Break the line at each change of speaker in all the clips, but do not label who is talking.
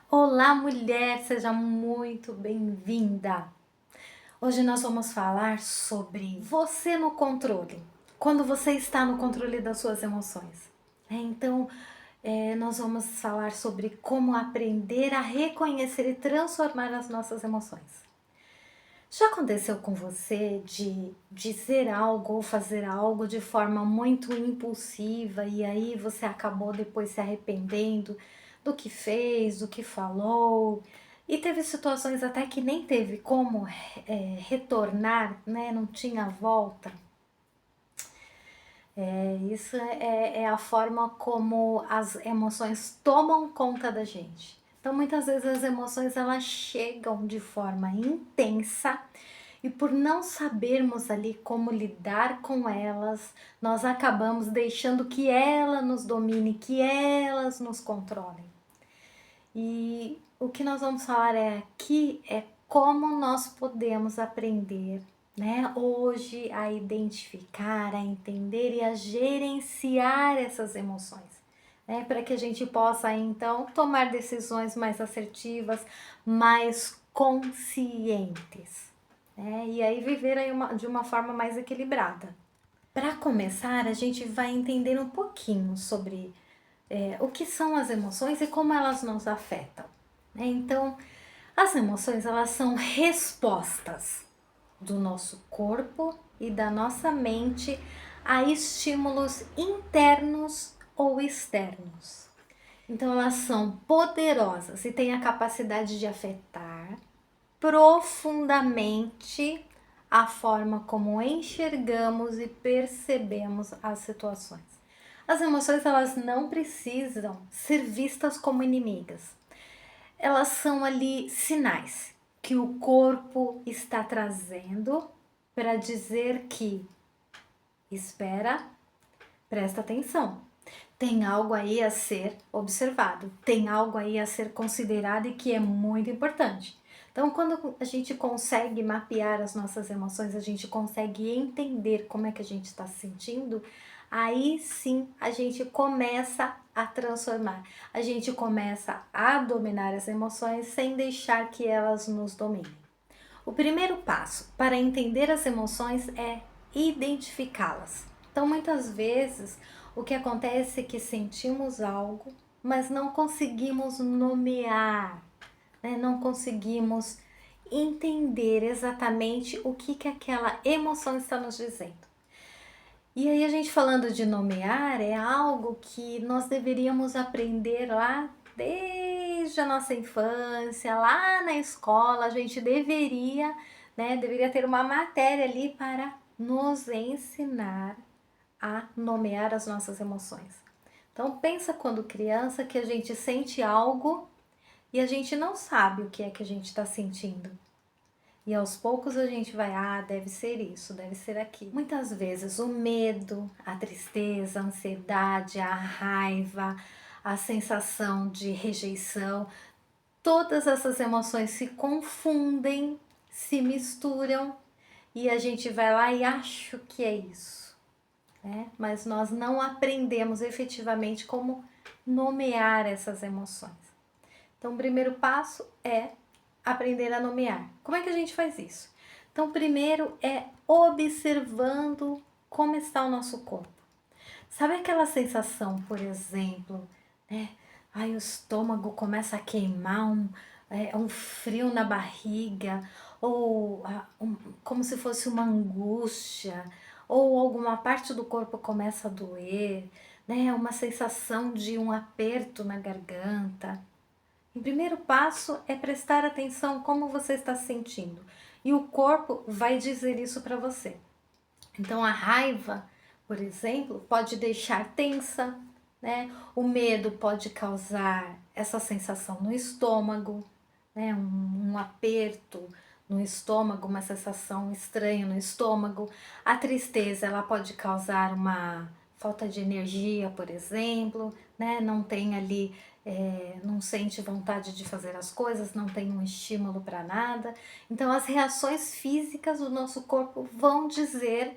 Olá, mulher, seja muito bem-vinda. Hoje nós vamos falar sobre você no controle, quando você está no controle das suas emoções. Nós vamos falar sobre como aprender a reconhecer e transformar as nossas emoções. Já aconteceu com você de dizer algo ou fazer algo de forma muito impulsiva e aí você acabou depois se arrependendo do que fez, do que falou? E teve situações até que nem teve como retornar, né? Não tinha volta. Isso é a forma como as emoções tomam conta da gente. Então, muitas vezes as emoções elas chegam de forma intensa e por não sabermos ali como lidar com elas, nós acabamos deixando que ela nos domine, que elas nos controlem. E o que nós vamos falar aqui é como nós podemos aprender, né, hoje a identificar, a entender e a gerenciar essas emoções, né, para que a gente possa então tomar decisões mais assertivas, mais conscientes, né, e aí viver aí de uma forma mais equilibrada. Para começar, a gente vai entender um pouquinho sobre o que são as emoções e como elas nos afetam, né? Então, as emoções elas são respostas do nosso corpo e da nossa mente a estímulos internos ou externos. Então, elas são poderosas e têm a capacidade de afetar profundamente a forma como enxergamos e percebemos as situações. As emoções elas não precisam ser vistas como inimigas. Elas são ali sinais que o corpo está trazendo para dizer que espera, presta atenção. Tem algo aí a ser observado, tem algo aí a ser considerado e que é muito importante. Então, quando a gente consegue mapear as nossas emoções, a gente consegue entender como é que a gente está se sentindo, aí sim a gente começa a transformar, a gente começa a dominar as emoções sem deixar que elas nos dominem. O primeiro passo para entender as emoções é identificá-las. Então, muitas vezes, o que acontece é que sentimos algo, mas não conseguimos nomear, né? Não conseguimos entender exatamente o que aquela emoção está nos dizendo. E aí, a gente falando de nomear, é algo que nós deveríamos aprender lá desde a nossa infância, lá na escola, a gente deveria, né, deveria ter uma matéria ali para nos ensinar a nomear as nossas emoções. Então pensa quando criança que a gente sente algo e a gente não sabe o que é que a gente está sentindo. E aos poucos a gente vai, deve ser isso, deve ser aquilo. Muitas vezes o medo, a tristeza, a ansiedade, a raiva, a sensação de rejeição, todas essas emoções se confundem, se misturam e a gente vai lá e acha que é isso, né? Mas nós não aprendemos efetivamente como nomear essas emoções. Então, o primeiro passo é aprender a nomear. Como é que a gente faz isso? Então, primeiro é observando como está o nosso corpo. Sabe aquela sensação, por exemplo, né? Ai, o estômago começa a queimar, um frio na barriga, ou como se fosse uma angústia, ou alguma parte do corpo começa a doer, né? Uma sensação de um aperto na garganta. O primeiro passo é prestar atenção como você está se sentindo. E o corpo vai dizer isso para você. Então a raiva, por exemplo, pode deixar tensa, né? O medo pode causar essa sensação no estômago, né? Um aperto no estômago, uma sensação estranha no estômago. A tristeza, ela pode causar uma falta de energia, por exemplo, né? Não tem ali, não sente vontade de fazer as coisas, não tem um estímulo para nada. Então, as reações físicas do nosso corpo vão dizer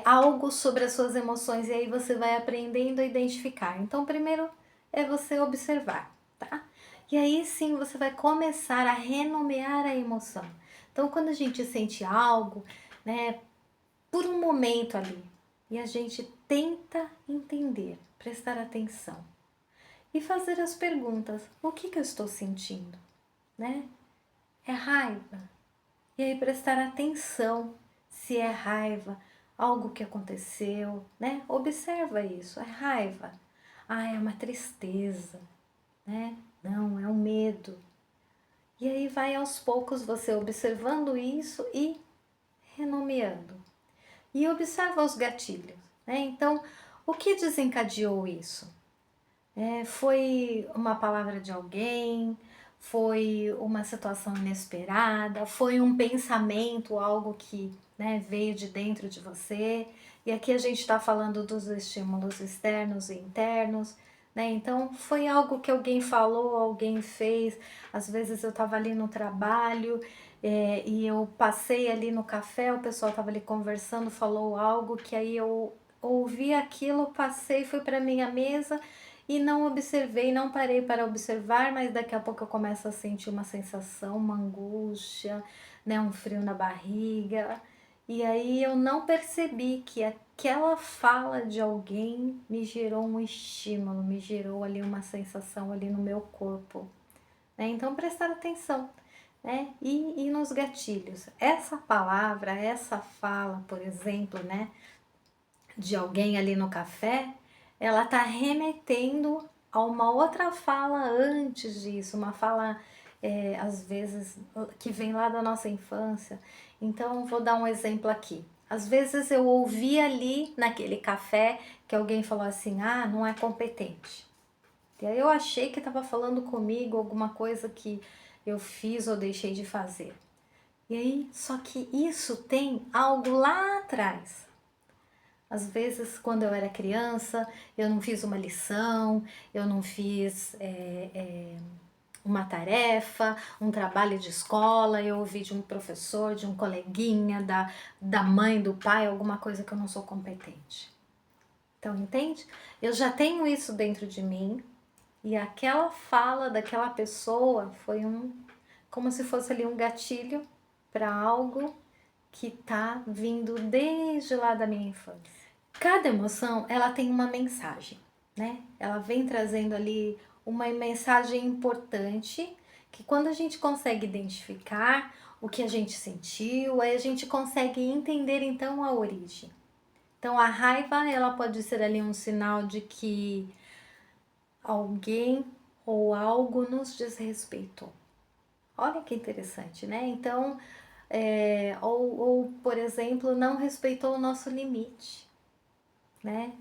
algo sobre as suas emoções e aí você vai aprendendo a identificar. Então, primeiro é você observar, tá? E aí sim você vai começar a renomear a emoção. Então, quando a gente sente algo, né, por um momento ali, e a gente tenta entender, prestar atenção e fazer as perguntas: o que eu estou sentindo, né? É raiva? E aí prestar atenção se é raiva, algo que aconteceu, né? Observa isso, é raiva. Ah, é uma tristeza, né? Não, é um medo. E aí vai aos poucos você observando isso e renomeando. E observa os gatilhos, né? Então, o que desencadeou isso? Foi uma palavra de alguém, foi uma situação inesperada, foi um pensamento, algo que, né, veio de dentro de você. E aqui a gente está falando dos estímulos externos e internos, né? Então foi algo que alguém falou, alguém fez. Às vezes eu estava ali no trabalho, e eu passei ali no café, o pessoal estava ali conversando, falou algo que aí eu ouvi aquilo, passei, fui para minha mesa e não observei, não parei para observar, mas daqui a pouco eu começo a sentir uma sensação, uma angústia, né, um frio na barriga. E aí eu não percebi que aquela fala de alguém me gerou um estímulo, me gerou ali uma sensação ali no meu corpo, né? Então prestar atenção, né? E nos gatilhos. Essa palavra, essa fala, por exemplo, né, de alguém ali no café, ela está remetendo a uma outra fala antes disso, uma fala às vezes que vem lá da nossa infância. Então vou dar um exemplo aqui. Às vezes eu ouvi ali naquele café que alguém falou assim: ah, não é competente. E aí eu achei que estava falando comigo alguma coisa que eu fiz ou deixei de fazer. E aí, só que isso tem algo lá atrás. Às vezes, quando eu era criança, eu não fiz uma lição, eu não fiz uma tarefa, um trabalho de escola, eu ouvi de um professor, de um coleguinha, da mãe, do pai, alguma coisa que eu não sou competente. Então, entende? Eu já tenho isso dentro de mim e aquela fala daquela pessoa foi como se fosse ali um gatilho para algo que tá vindo desde lá da minha infância. Cada emoção, ela tem uma mensagem, né? Ela vem trazendo ali uma mensagem importante que quando a gente consegue identificar o que a gente sentiu, aí a gente consegue entender então a origem. Então a raiva, ela pode ser ali um sinal de que alguém ou algo nos desrespeitou. Olha que interessante, né? Então, ou por exemplo, não respeitou o nosso limite, né?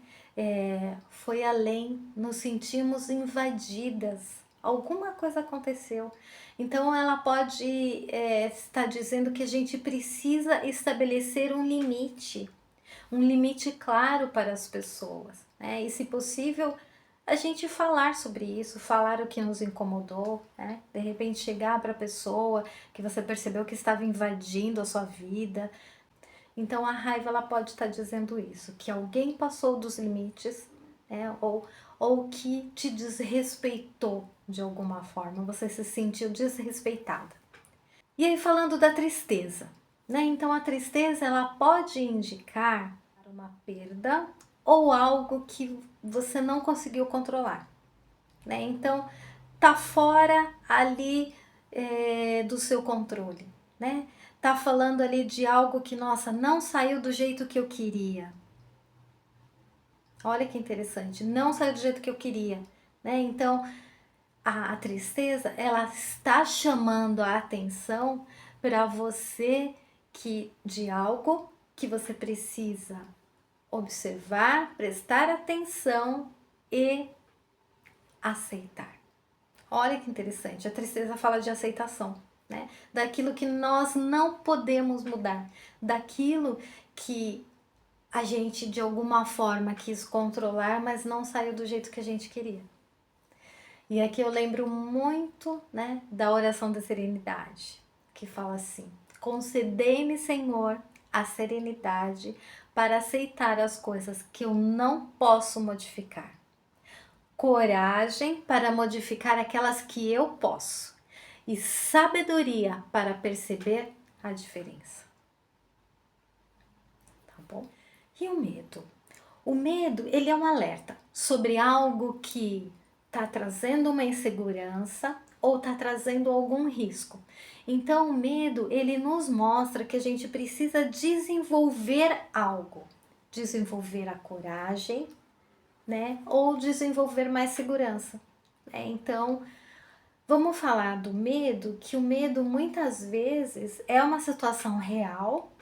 Foi além, nos sentimos invadidas, alguma coisa aconteceu. Então ela pode estar dizendo que a gente precisa estabelecer um limite claro para as pessoas, né? E se possível, a gente falar sobre isso, falar o que nos incomodou, né? De repente chegar para a pessoa que você percebeu que estava invadindo a sua vida. Então a raiva, ela pode estar dizendo isso, que alguém passou dos limites, né? Ou que te desrespeitou de alguma forma, você se sentiu desrespeitada. E aí falando da tristeza, né? Então a tristeza, ela pode indicar uma perda ou algo que você não conseguiu controlar, né? Então tá fora ali do seu controle, né? Tá falando ali de algo que, nossa, não saiu do jeito que eu queria. Olha que interessante, não saiu do jeito que eu queria, né? Então, a tristeza, ela está chamando a atenção para você que de algo que você precisa observar, prestar atenção e aceitar. Olha que interessante, a tristeza fala de aceitação, né? Daquilo que nós não podemos mudar, daquilo que a gente de alguma forma quis controlar, mas não saiu do jeito que a gente queria. E aqui eu lembro muito, né, da oração da serenidade, que fala assim: concedei-me, Senhor, a serenidade para aceitar as coisas que eu não posso modificar. coragem para modificar aquelas que eu posso e sabedoria para perceber a diferença. Tá bom? E o medo? O medo, ele é um alerta sobre algo que está trazendo uma insegurança ou está trazendo algum risco. Então, o medo, ele nos mostra que a gente precisa desenvolver algo. Desenvolver a coragem, né? Ou desenvolver mais segurança. Né? Então, vamos falar do medo, que o medo muitas vezes é uma situação real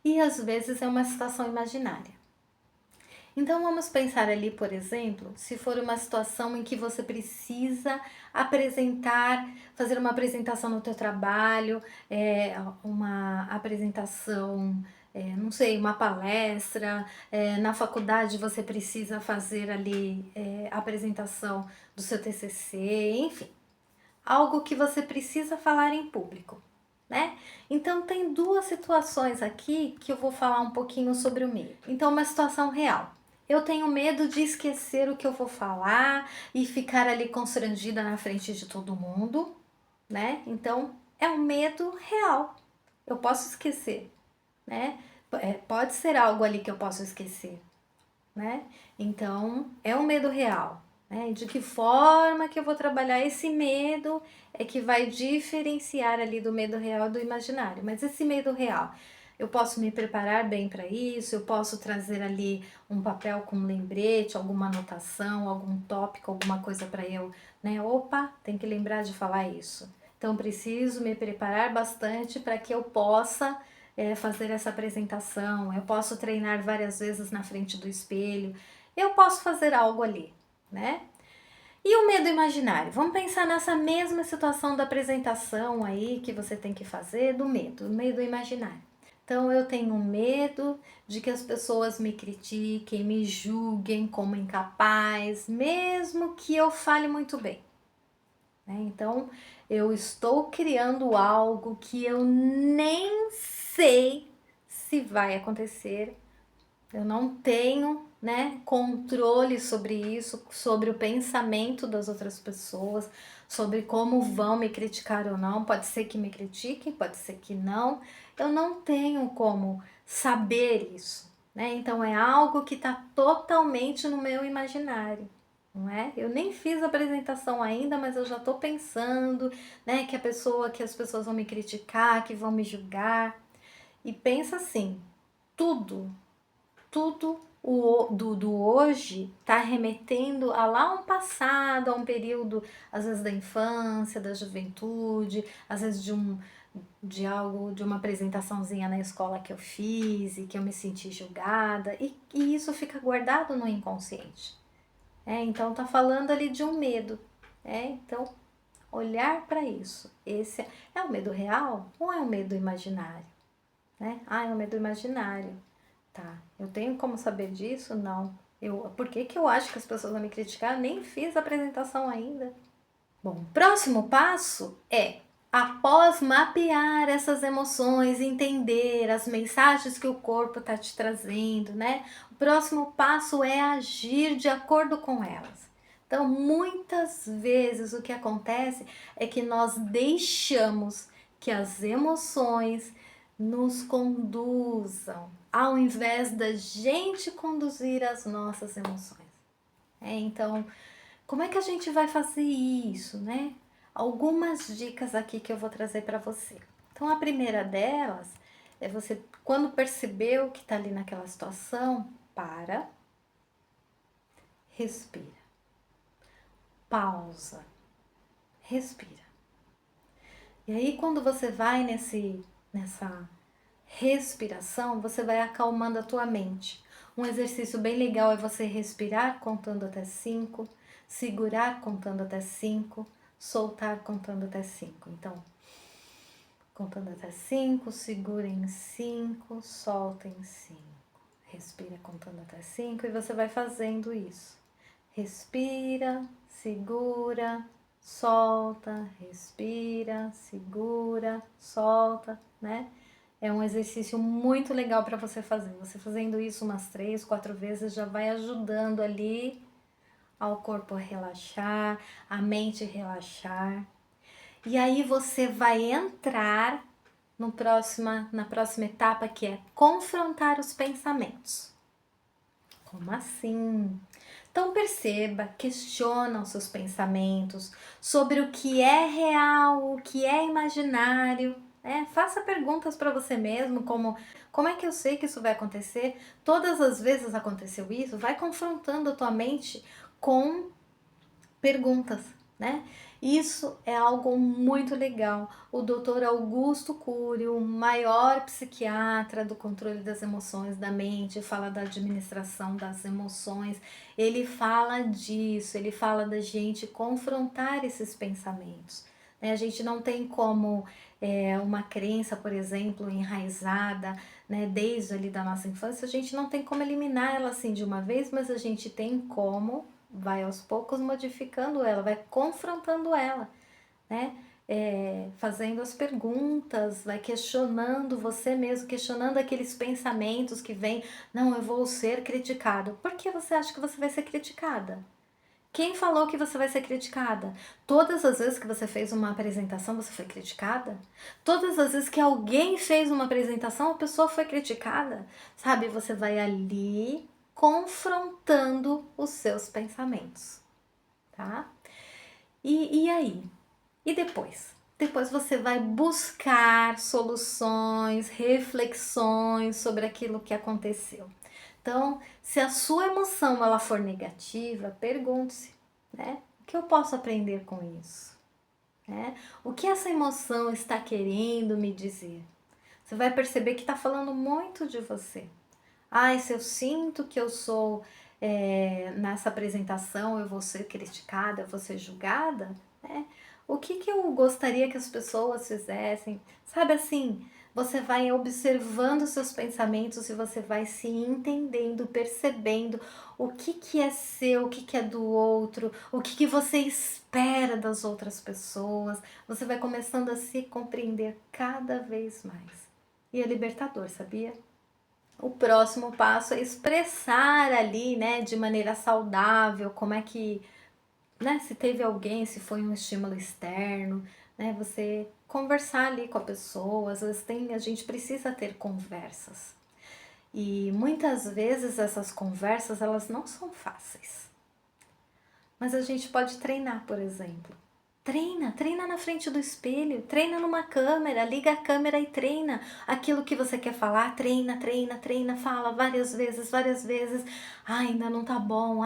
e às vezes é uma situação imaginária. Então vamos pensar ali, por exemplo, se for uma situação em que você precisa fazer uma apresentação no teu trabalho, uma apresentação, não sei, uma palestra, na faculdade você precisa fazer ali a apresentação do seu TCC, enfim, algo que você precisa falar em público. Né? Então tem duas situações aqui que eu vou falar um pouquinho sobre o medo. Então, uma situação real. Eu tenho medo de esquecer o que eu vou falar e ficar ali constrangida na frente de todo mundo, né? Então, é um medo real. Eu posso esquecer, né? Pode ser algo ali que eu posso esquecer, né? Então, é um medo real. Né? De que forma que eu vou trabalhar esse medo é que vai diferenciar ali do medo real do imaginário. Mas esse medo real, eu posso me preparar bem para isso, eu posso trazer ali um papel com um lembrete, alguma anotação, algum tópico, alguma coisa para eu, né? Opa, tem que lembrar de falar isso. Então, preciso me preparar bastante para que eu possa fazer essa apresentação, eu posso treinar várias vezes na frente do espelho, eu posso fazer algo ali, né? E o medo imaginário? Vamos pensar nessa mesma situação da apresentação aí que você tem que fazer, do medo imaginário. Então eu tenho medo de que as pessoas me critiquem, me julguem como incapaz, mesmo que eu fale muito bem. Né? Então eu estou criando algo que eu nem sei se vai acontecer. Eu não tenho, né, controle sobre isso, sobre o pensamento das outras pessoas, sobre como vão me criticar ou não. Pode ser que me critiquem, pode ser que não. Eu não tenho como saber isso, né? Então é algo que está totalmente no meu imaginário. Não é? Eu nem fiz a apresentação ainda, mas eu já estou pensando, né, que as pessoas vão me criticar, que vão me julgar. E pensa assim, tudo do hoje está remetendo a lá um passado, a um período, às vezes da infância, da juventude, às vezes de uma apresentaçãozinha na escola que eu fiz e que eu me senti julgada, e isso fica guardado no inconsciente. Então tá falando ali de um medo. Então, olhar para isso. Esse é um medo real ou é um medo imaginário? É um medo imaginário. Tá, eu tenho como saber disso? Não. Por que eu acho que as pessoas vão me criticar? Eu nem fiz a apresentação ainda. Bom, próximo passo é, após mapear essas emoções, entender as mensagens que o corpo está te trazendo, né? O próximo passo é agir de acordo com elas. Então, muitas vezes o que acontece é que nós deixamos que as emoções nos conduzam, ao invés da gente conduzir as nossas emoções. Então, como é que a gente vai fazer isso, né? Algumas dicas aqui que eu vou trazer para você. Então, a primeira delas é você, quando percebeu que está ali naquela situação, respira, pausa, respira. E aí, quando você vai nessa respiração, você vai acalmando a tua mente. Um exercício bem legal é você respirar contando até 5, segurar contando até 5, soltar contando até 5. Então, contando até 5, segura em 5, solta em 5. Respira contando até 5 e você vai fazendo isso. Respira, segura, solta, respira, segura, solta, né? É um exercício muito legal para você fazer. Você fazendo isso umas 3, 4 vezes já vai ajudando ali ao corpo relaxar, a mente relaxar. E aí você vai entrar na próxima etapa, que é confrontar os pensamentos. Como assim? Então perceba, questiona os seus pensamentos sobre o que é real, o que é imaginário. Faça perguntas para você mesmo, como é que eu sei que isso vai acontecer? Todas as vezes aconteceu isso? Vai confrontando a tua mente com perguntas, né? Isso é algo muito legal. O Dr. Augusto Cury, o maior psiquiatra do controle das emoções da mente, fala da administração das emoções. Ele fala disso, ele fala da gente confrontar esses pensamentos. A gente não tem como uma crença, por exemplo, enraizada, né, desde ali da nossa infância, a gente não tem como eliminar ela assim de uma vez, mas a gente tem como vai aos poucos modificando ela, vai confrontando ela, né? Fazendo as perguntas, vai questionando você mesmo, questionando aqueles pensamentos que vêm, não, eu vou ser criticado. Por que você acha que você vai ser criticada? Quem falou que você vai ser criticada? Todas as vezes que você fez uma apresentação, você foi criticada? Todas as vezes que alguém fez uma apresentação, a pessoa foi criticada? Sabe, você vai ali confrontando os seus pensamentos, tá? E aí? E depois? Depois você vai buscar soluções, reflexões sobre aquilo que aconteceu. Então, se a sua emoção ela for negativa, pergunte-se, né? O que eu posso aprender com isso? O que essa emoção está querendo me dizer? Você vai perceber que está falando muito de você. Se eu sinto que eu sou nessa apresentação, eu vou ser criticada, eu vou ser julgada, né? O que eu gostaria que as pessoas fizessem? Sabe assim, você vai observando seus pensamentos e você vai se entendendo, percebendo o que é seu, o que é do outro, o que você espera das outras pessoas. Você vai começando a se compreender cada vez mais. E é libertador, sabia? O próximo passo é expressar ali, né, de maneira saudável, como é que, né, se teve alguém, se foi um estímulo externo, né, você conversar ali com a pessoa, às vezes a gente precisa ter conversas. E muitas vezes essas conversas, elas não são fáceis. Mas a gente pode treinar, por exemplo. Treina na frente do espelho, treina numa câmera, liga a câmera e treina aquilo que você quer falar, treina, fala várias vezes. Ainda não tá bom,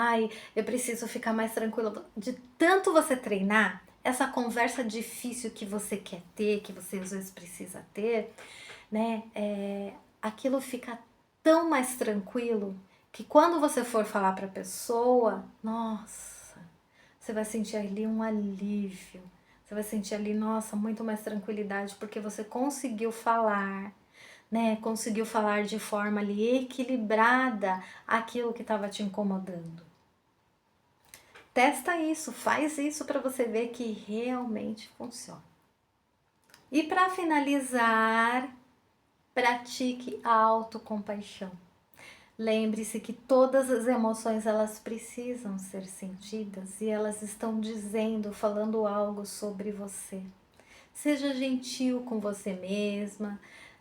eu preciso ficar mais tranquila. De tanto você treinar, essa conversa difícil que você quer ter, que você às vezes precisa ter, né? Aquilo fica tão mais tranquilo que quando você for falar pra pessoa, nossa, você vai sentir ali um alívio. Você vai sentir ali, nossa, muito mais tranquilidade, porque você conseguiu falar, né? Conseguiu falar de forma ali equilibrada aquilo que estava te incomodando. Testa isso, faz isso para você ver que realmente funciona. E para finalizar, pratique a autocompaixão. Lembre-se que todas as emoções elas precisam ser sentidas e elas estão dizendo, falando algo sobre você. Seja gentil com você mesma,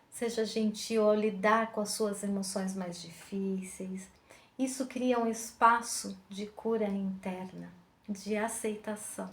seja gentil ao lidar com as suas emoções mais difíceis. Isso cria um espaço de cura interna, de aceitação.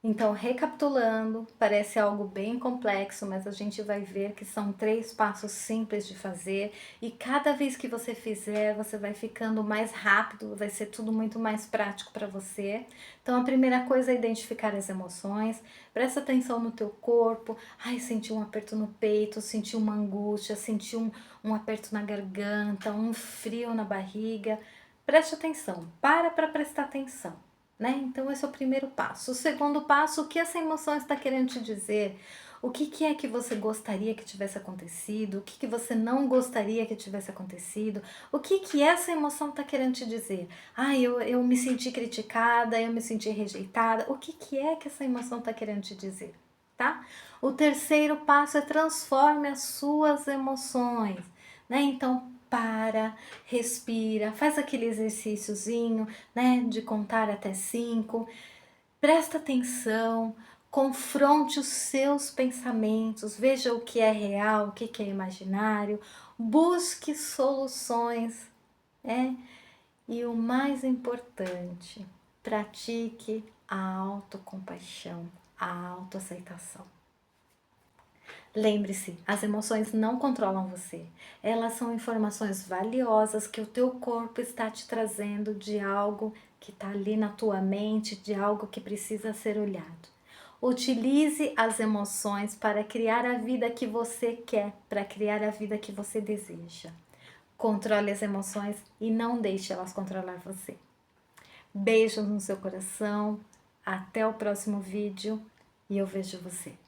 Então, recapitulando, parece algo bem complexo, mas a gente vai ver que são 3 passos simples de fazer e cada vez que você fizer, você vai ficando mais rápido, vai ser tudo muito mais prático para você. Então, a primeira coisa é identificar as emoções, presta atenção no teu corpo. Senti um aperto no peito, senti uma angústia, senti um aperto na garganta, um frio na barriga. Preste atenção, para prestar atenção. Então esse é o primeiro passo. O segundo passo, o que essa emoção está querendo te dizer? O que é que você gostaria que tivesse acontecido? O que você não gostaria que tivesse acontecido? O que essa emoção está querendo te dizer? Eu me senti criticada, eu me senti rejeitada. O que é que essa emoção está querendo te dizer? Tá? O terceiro passo é transforme as suas emoções. Então, para, respira, faz aquele exercíciozinho, né, de contar até 5, presta atenção, confronte os seus pensamentos, veja o que é real, o que é imaginário, busque soluções, né? E o mais importante, pratique a autocompaixão, a autoaceitação. Lembre-se, as emoções não controlam você. Elas são informações valiosas que o teu corpo está te trazendo de algo que está ali na tua mente, de algo que precisa ser olhado. Utilize as emoções para criar a vida que você quer, para criar a vida que você deseja. Controle as emoções e não deixe elas controlar você. Beijos no seu coração, até o próximo vídeo e eu vejo você.